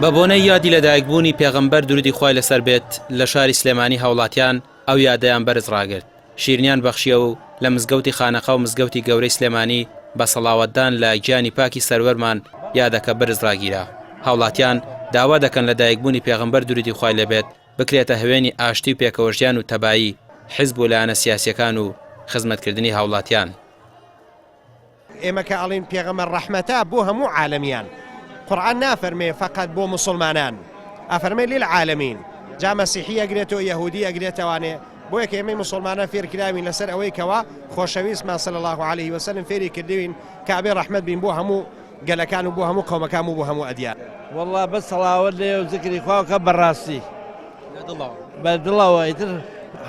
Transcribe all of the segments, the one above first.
بە بۆنەی یادی لەدایکبوونی پێغەمبەر درودی خوای لەسەر بێت لە شاری سلێمانی هاوڵاتیان ئەو یادەیان بەرز ڕاگرت شیرنیان بەخشیە و لە مزگەوتی خانەقا و مزگەوتی گەورەی سلێمانی بە سەڵاوەتدان لە گیانی پاکی سەروەرمان یادەکە بەرز ڕاگیرا هاوڵاتیان داوا دەکەن لە دایکبوونی پێغەمبەر درودی خوای لەبێت بکرێتە هەوێنی ئاشتی و پێکەوەژیان و تەبایی حیزب و لایەنە سیاسیەکان و خزمەتکردنی هاوڵاتیان ئێمە کە ئەڵین پێغەمبەر ڕەحمەتە بۆ هەموو عالەمیان قورئان نافەرمێ فقط بۆ مسلمانان ئەفەرمێ للعالەمین جا مەسیحی ئەگرێتەوە یەهودی ئەگرێتەوانێ بۆ یەکە ئێمەی مسلمانان فێرکراوین لەسەر ئەوەی کەوا خۆشەویستمان صلی الله عليه وسلم فێری کردوین کە ئەبێ ڕەحمەت بین بۆ هەموو گەلەکان و بۆ هەموو قەومەکان و بۆ هەموو ئەدیان والله بەس سەڵاوەت لێ و زیکری خوا کە بەڕاستی بەدڵەوە ئیتر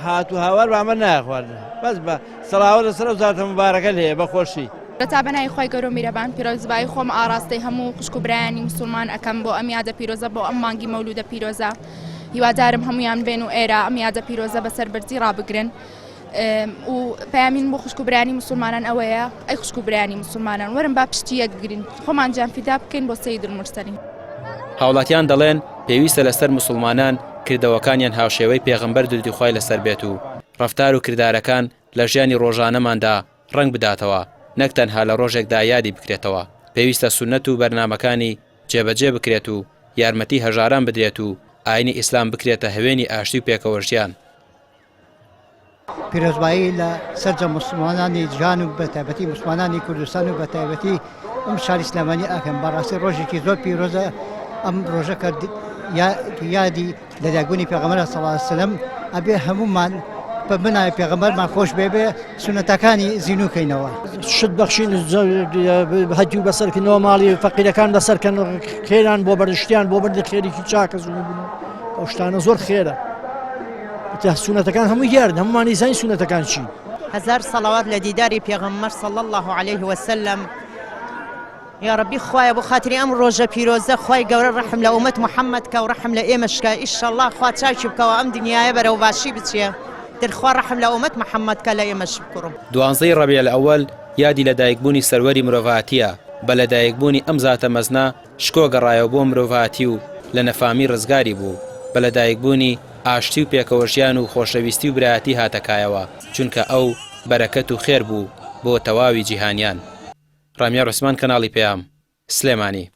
هات و هاوار بە ئەمە ناخواردن بەس بە سەڵاوەت لەسەر وزارەتە مبارەکە لێ بەخۆشی رەتابەنای خۆی گەورە و میرەبان پیرۆزبایی خۆم ئاراستەی هەموو خوشک و برایانی مسلمان ئەەکەم بۆ ئەم یادە پیرۆزە بۆ ئەم مانگی مەولودە پیرۆزە هیوادارم هەمویان بێن و ئێرە ئەم یادە پیرۆزە بەسەر بەرزی ڕابگرن و پەیامین بۆ خوشک و برایانی مسلمانان ئەوەیە ئەی خوشک و برایانی مسلمانان وەرن با پشتی یەکگرین خۆمان جانفیدا بکەین بۆ سەید المرسەلین هاوڵاتیان دەڵێن پێویستە لەسەر مسلمانان کردەوەکانیان هاوشێوەی پێغەمبەر درودی خوای لەسەر بێت و ڕەفتار و کردارەکان لە ژیانی ڕۆژانەماندا ڕنگ بداتەوە نەک تەنها لە ڕۆژێکدا یادی بکرێتەوە پێویستە سونەت و بەرنامەکانی جێبەجێ بکرێت و یارمەتی هەژاران بدرێت و ئاینی ئیسلام بکرێتە هەوێنی ئاشتی و پێکەوەژیان پیرۆزبایی لە سەرجە مسلمانانی جیهان و بەتایبەتی مسلمانانی کوردستان و بەتایبەتی ئەم شاری سلێمانی ئەکەم بەڕاستی ڕۆژێکی زۆر پیرۆزە ئەم ڕۆژە کرد یادی لەدایکبوونی پێغەمبەر صلی الله علیه وسلم ئەبێ هەموومان بە بنای پێغەمبەرمان خۆش بێ سونەتەکانی زینوکەینەوە شت بەخشین هەدی و بەسەرکردنەوە ماڵی فەقیرەکان بەسەرکەن خێران بۆ بەرشتیان بۆ بردی خێریکی چاکە زوو بوون ئەو شتانە زۆر خێرە سونەتەکان هەموو یاردن هەمووانی زانی سونەتەکان چی هەزار سەڵاوات لە دیداری پێغەمبەر صلی الله عليه وسلم یا ربی خوایە بۆ خاتری ئەم ڕۆژە پیرۆزە خوای گەورە ڕەحم لە ئومەت محەممەد کە و ڕەحم لە ئێمەشکە ئیشەڵڵا خوا چاکی بکەوە ئەم دنیاە بەرەو باشی بچێ دڵخوا ڕەحم لە ئومەت محەممەد کە لە ئێمەش بکڕم دوانزەی ڕەبیع الئەوەل یادی لەدایکبوونی سەروەری مرۆڤایەتیە بە لەدایکبوونی ئەم زاتە مەزنا شکۆ گەڕایەوە بۆ مرۆڤایەتی و لە نەفامی ڕزگاری بوو بە لەدایکبوونی ئاشتی و پێکەوەژیان و خۆشەویستی و برایەتی هاتەکایەوە چونکە ئەو بەرەکەت و خێر بوو بۆ تەواوی جیهانیان ڕامیا ڕوسمان کەناڵی پێام سلێمانی